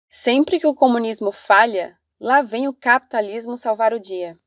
Sempre que o comunismo falha, lá vem o capitalismo salvar o dia.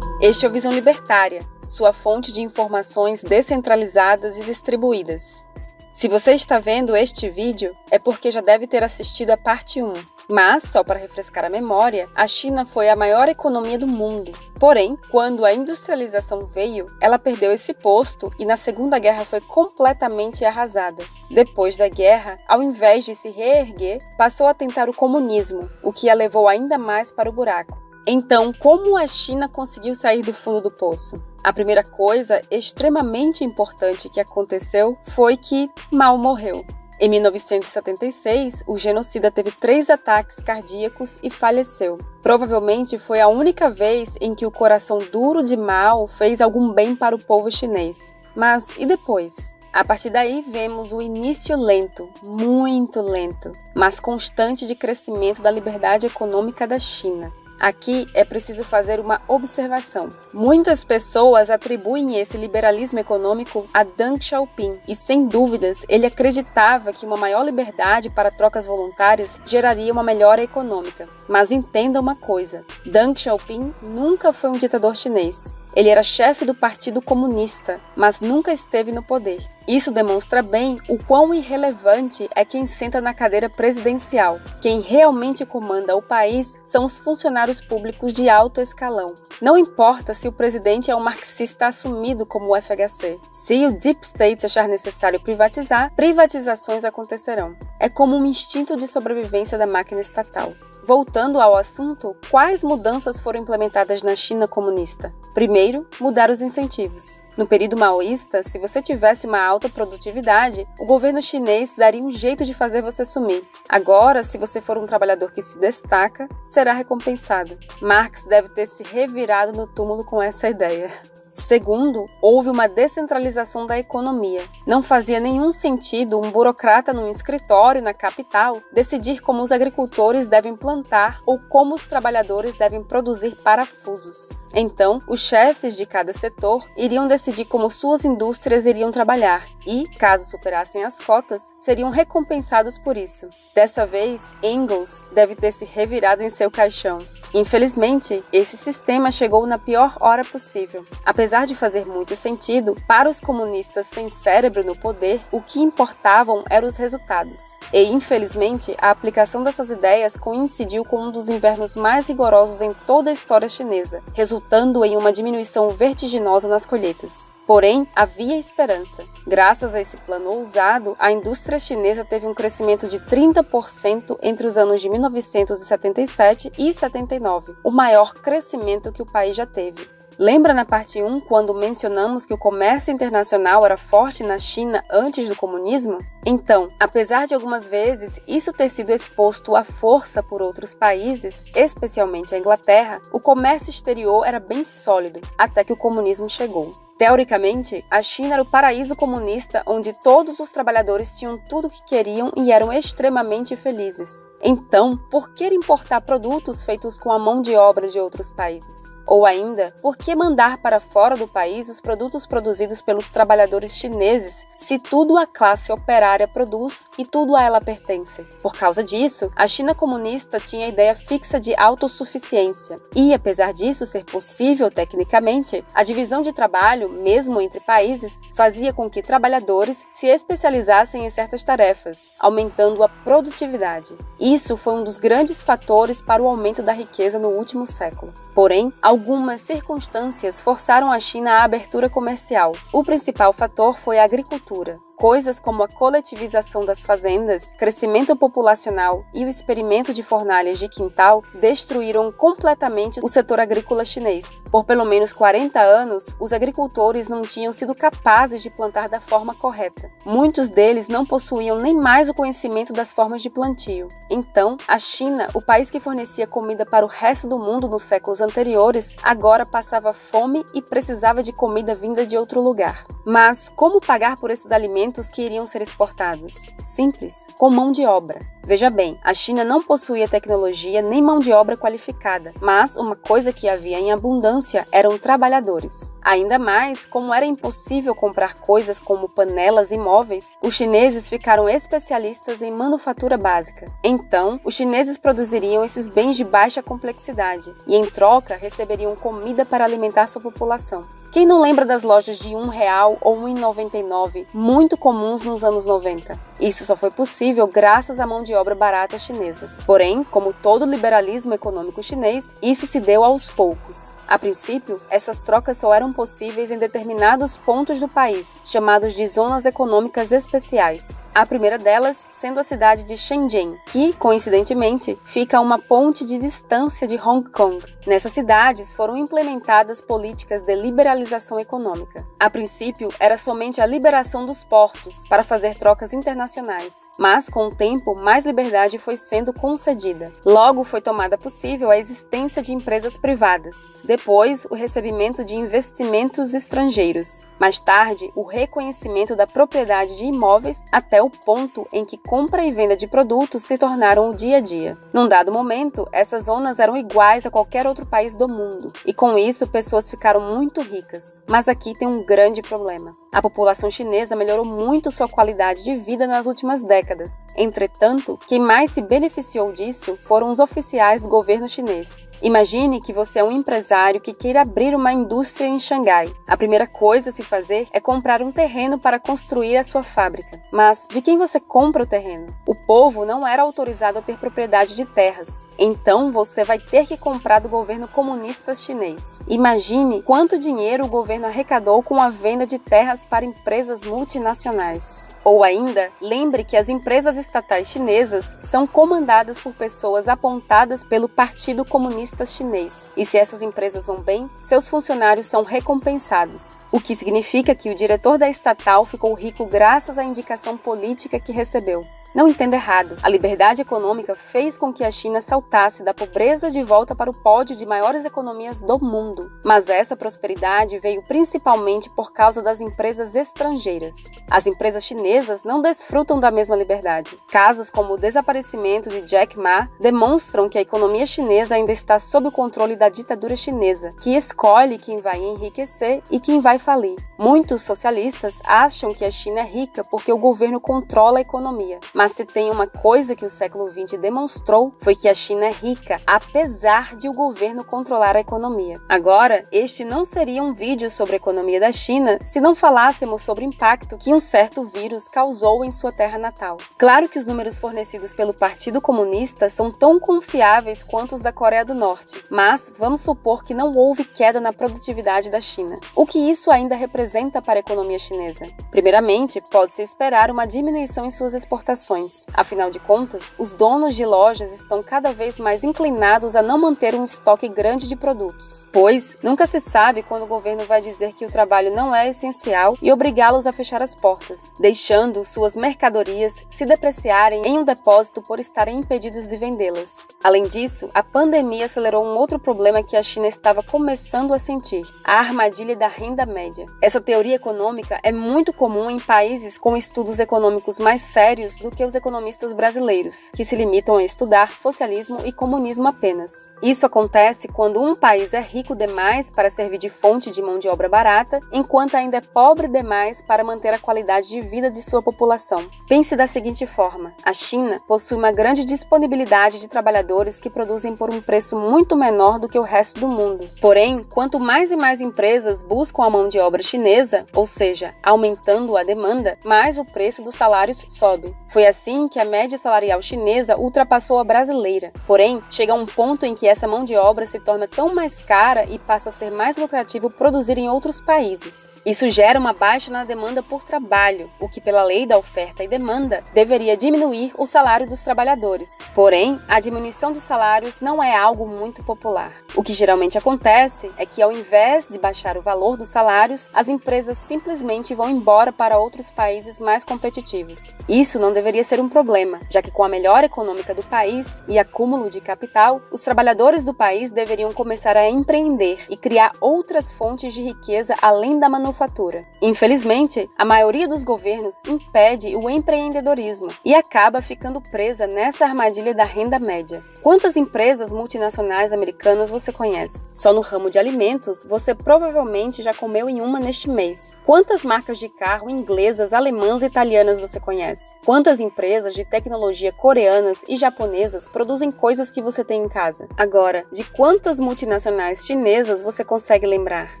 Este é o Visão Libertária, sua fonte de informações descentralizadas e distribuídas. Se você está vendo este vídeo, é porque já deve ter assistido a parte 1. Mas, só para refrescar a memória, a China foi a maior economia do mundo. Porém, quando a industrialização veio, ela perdeu esse posto e na Segunda Guerra foi completamente arrasada. Depois da guerra, ao invés de se reerguer, passou a tentar o comunismo, o que a levou ainda mais para o buraco. Então, como a China conseguiu sair do fundo do poço? A primeira coisa extremamente importante que aconteceu foi que Mao morreu. Em 1976, o genocida teve 3 ataques cardíacos e faleceu. Provavelmente foi a única vez em que o coração duro de Mao fez algum bem para o povo chinês. Mas e depois? A partir daí vemos o início lento, muito lento, mas constante de crescimento da liberdade econômica da China. Aqui é preciso fazer uma observação. Muitas pessoas atribuem esse liberalismo econômico a Deng Xiaoping e, sem dúvidas, ele acreditava que uma maior liberdade para trocas voluntárias geraria uma melhora econômica. Mas entenda uma coisa, Deng Xiaoping nunca foi um ditador chinês. Ele era chefe do Partido Comunista, mas nunca esteve no poder. Isso demonstra bem o quão irrelevante é quem senta na cadeira presidencial. Quem realmente comanda o país são os funcionários públicos de alto escalão. Não importa se o presidente é um marxista assumido como o FHC. Se o Deep State achar necessário privatizar, privatizações acontecerão. É como um instinto de sobrevivência da máquina estatal. Voltando ao assunto, quais mudanças foram implementadas na China comunista? Primeiro, mudar os incentivos. No período maoísta, se você tivesse uma alta produtividade, o governo chinês daria um jeito de fazer você sumir. Agora, se você for um trabalhador que se destaca, será recompensado. Marx deve ter se revirado no túmulo com essa ideia. Segundo, houve uma descentralização da economia. Não fazia nenhum sentido um burocrata num escritório na capital decidir como os agricultores devem plantar ou como os trabalhadores devem produzir parafusos. Então, os chefes de cada setor iriam decidir como suas indústrias iriam trabalhar e, caso superassem as cotas, seriam recompensados por isso. Dessa vez, Engels deve ter se revirado em seu caixão. Infelizmente, esse sistema chegou na pior hora possível. Apesar de fazer muito sentido, para os comunistas sem cérebro no poder, o que importavam eram os resultados. E, infelizmente, a aplicação dessas ideias coincidiu com um dos invernos mais rigorosos em toda a história chinesa, resultando em uma diminuição vertiginosa nas colheitas. Porém, havia esperança. Graças a esse plano ousado, a indústria chinesa teve um crescimento de 30% entre os anos de 1977 e 79, o maior crescimento que o país já teve. Lembra na parte 1 quando mencionamos que o comércio internacional era forte na China antes do comunismo? Então, apesar de algumas vezes isso ter sido exposto à força por outros países, especialmente a Inglaterra, o comércio exterior era bem sólido, até que o comunismo chegou. Teoricamente, a China era o paraíso comunista onde todos os trabalhadores tinham tudo o que queriam e eram extremamente felizes. Então, por que importar produtos feitos com a mão de obra de outros países? Ou ainda, por que mandar para fora do país os produtos produzidos pelos trabalhadores chineses, se tudo a classe operária produz e tudo a ela pertence? Por causa disso, a China comunista tinha a ideia fixa de autossuficiência. E, apesar disso ser possível tecnicamente, a divisão de trabalho, mesmo entre países, fazia com que trabalhadores se especializassem em certas tarefas, aumentando a produtividade. Isso foi um dos grandes fatores para o aumento da riqueza no último século. Porém, algumas circunstâncias forçaram a China à abertura comercial. O principal fator foi a agricultura. Coisas como a coletivização das fazendas, crescimento populacional e o experimento de fornalhas de quintal destruíram completamente o setor agrícola chinês. Por pelo menos 40 anos, os agricultores não tinham sido capazes de plantar da forma correta. Muitos deles não possuíam nem mais o conhecimento das formas de plantio. Então, a China, o país que fornecia comida para o resto do mundo nos séculos anteriores, agora passava fome e precisava de comida vinda de outro lugar. Mas como pagar por esses alimentos alimentos que iriam ser exportados? Simples, com mão de obra. Veja bem, a China não possuía tecnologia nem mão de obra qualificada, mas uma coisa que havia em abundância eram trabalhadores. Ainda mais, como era impossível comprar coisas como panelas e móveis, os chineses ficaram especialistas em manufatura básica. Então, os chineses produziriam esses bens de baixa complexidade e, em troca, receberiam comida para alimentar sua população. Quem não lembra das lojas de R$1 ou R$1,99, muito comuns nos anos 90? Isso só foi possível graças à mão de obra barata chinesa. Porém, como todo liberalismo econômico chinês, isso se deu aos poucos. A princípio, essas trocas só eram possíveis em determinados pontos do país, chamados de zonas econômicas especiais. A primeira delas sendo a cidade de Shenzhen, que, coincidentemente, fica a uma ponte de distância de Hong Kong. Nessas cidades foram implementadas políticas de liberalização econômica. A princípio, era somente a liberação dos portos para fazer trocas internacionais, mas com o tempo, mais liberdade foi sendo concedida. Logo foi tomada possível a existência de empresas privadas, depois o recebimento de investimentos estrangeiros, mais tarde o reconhecimento da propriedade de imóveis até o ponto em que compra e venda de produtos se tornaram o dia a dia. Num dado momento, essas zonas eram iguais a qualquer outro país do mundo, e com isso pessoas ficaram muito ricas. Mas aqui tem um grande problema. A população chinesa melhorou muito sua qualidade de vida nas últimas décadas. Entretanto, quem mais se beneficiou disso foram os oficiais do governo chinês. Imagine que você é um empresário que queira abrir uma indústria em Xangai. A primeira coisa a se fazer é comprar um terreno para construir a sua fábrica. Mas de quem você compra o terreno? O povo não era autorizado a ter propriedade de terras. Então você vai ter que comprar do governo comunista chinês. Imagine quanto dinheiro o governo arrecadou com a venda de terras para empresas multinacionais. Ou ainda, lembre que as empresas estatais chinesas são comandadas por pessoas apontadas pelo Partido Comunista Chinês. E se essas empresas vão bem, seus funcionários são recompensados. O que significa que o diretor da estatal ficou rico graças à indicação política que recebeu. Não entenda errado, a liberdade econômica fez com que a China saltasse da pobreza de volta para o pódio de maiores economias do mundo. Mas essa prosperidade veio principalmente por causa das empresas estrangeiras. As empresas chinesas não desfrutam da mesma liberdade. Casos como o desaparecimento de Jack Ma demonstram que a economia chinesa ainda está sob o controle da ditadura chinesa, que escolhe quem vai enriquecer e quem vai falir. Muitos socialistas acham que a China é rica porque o governo controla a economia. Mas se tem uma coisa que o século XX demonstrou, foi que a China é rica, apesar de o governo controlar a economia. Agora, este não seria um vídeo sobre a economia da China se não falássemos sobre o impacto que um certo vírus causou em sua terra natal. Claro que os números fornecidos pelo Partido Comunista são tão confiáveis quanto os da Coreia do Norte, mas vamos supor que não houve queda na produtividade da China. O que isso ainda representa para a economia chinesa? Primeiramente, pode-se esperar uma diminuição em suas exportações. Afinal de contas, os donos de lojas estão cada vez mais inclinados a não manter um estoque grande de produtos, pois nunca se sabe quando o governo vai dizer que o trabalho não é essencial e obrigá-los a fechar as portas, deixando suas mercadorias se depreciarem em um depósito por estarem impedidos de vendê-las. Além disso, a pandemia acelerou um outro problema que a China estava começando a sentir: a armadilha da renda média. Essa teoria econômica é muito comum em países com estudos econômicos mais sérios do que os economistas brasileiros, que se limitam a estudar socialismo e comunismo apenas. Isso acontece quando um país é rico demais para servir de fonte de mão de obra barata, enquanto ainda é pobre demais para manter a qualidade de vida de sua população. Pense da seguinte forma: a China possui uma grande disponibilidade de trabalhadores que produzem por um preço muito menor do que o resto do mundo. Porém, quanto mais e mais empresas buscam a mão de obra chinesa, ou seja, aumentando a demanda, mais o preço dos salários sobe. Foi assim que a média salarial chinesa ultrapassou a brasileira. Porém, chega um ponto em que essa mão de obra se torna tão mais cara e passa a ser mais lucrativo produzir em outros países. Isso gera uma baixa na demanda por trabalho, o que pela lei da oferta e demanda deveria diminuir o salário dos trabalhadores. Porém, a diminuição dos salários não é algo muito popular. O que geralmente acontece é que, ao invés de baixar o valor dos salários, as empresas simplesmente vão embora para outros países mais competitivos. Isso não deveria ser um problema, já que com a melhora econômica do país e acúmulo de capital, os trabalhadores do país deveriam começar a empreender e criar outras fontes de riqueza além da manufatura manufatura. Infelizmente, a maioria dos governos impede o empreendedorismo e acaba ficando presa nessa armadilha da renda média. Quantas empresas multinacionais americanas você conhece? Só no ramo de alimentos, você provavelmente já comeu em uma neste mês. Quantas marcas de carro inglesas, alemãs e italianas você conhece? Quantas empresas de tecnologia coreanas e japonesas produzem coisas que você tem em casa? Agora, de quantas multinacionais chinesas você consegue lembrar?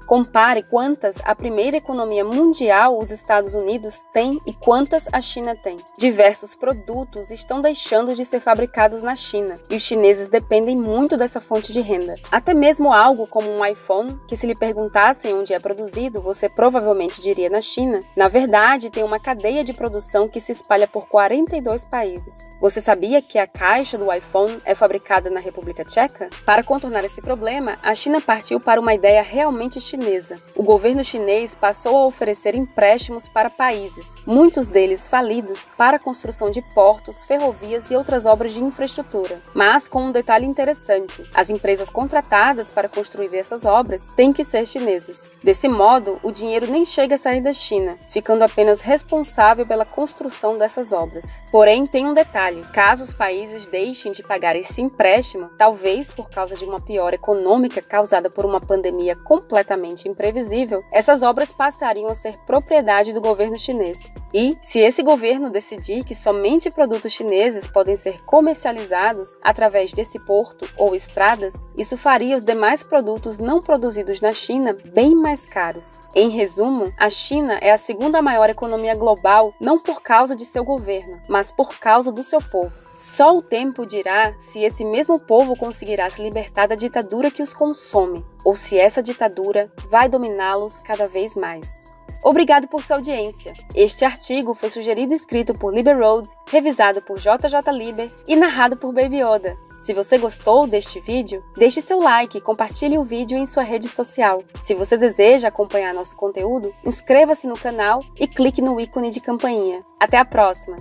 Compare quantas a primeira economia mundial, os Estados Unidos, tem e quantas a China tem. Diversos produtos estão deixando de ser fabricados na China e os chineses dependem muito dessa fonte de renda. Até mesmo algo como um iPhone, que se lhe perguntassem onde é produzido, você provavelmente diria na China, na verdade tem uma cadeia de produção que se espalha por 42 países. Você sabia que a caixa do iPhone é fabricada na República Tcheca? Para contornar esse problema, a China partiu para uma ideia realmente chinesa. O governo chinês passou a oferecer empréstimos para países, muitos deles falidos, para a construção de portos, ferrovias e outras obras de infraestrutura. Mas com um detalhe interessante, as empresas contratadas para construir essas obras têm que ser chinesas. Desse modo, o dinheiro nem chega a sair da China, ficando apenas responsável pela construção dessas obras. Porém, tem um detalhe: caso os países deixem de pagar esse empréstimo, talvez por causa de uma piora econômica causada por uma pandemia completamente imprevisível, essas obras passariam a ser propriedade do governo chinês. E, se esse governo decidir que somente produtos chineses podem ser comercializados através desse porto ou estradas, isso faria os demais produtos não produzidos na China bem mais caros. Em resumo, a China é a segunda maior economia global não por causa de seu governo, mas por causa do seu povo. Só o tempo dirá se esse mesmo povo conseguirá se libertar da ditadura que os consome, ou se essa ditadura vai dominá-los cada vez mais. Obrigado por sua audiência. Este artigo foi sugerido e escrito por Liber Rhodes, revisado por JJ Liber e narrado por Baby Yoda. Se você gostou deste vídeo, deixe seu like e compartilhe o vídeo em sua rede social. Se você deseja acompanhar nosso conteúdo, inscreva-se no canal e clique no ícone de campainha. Até a próxima!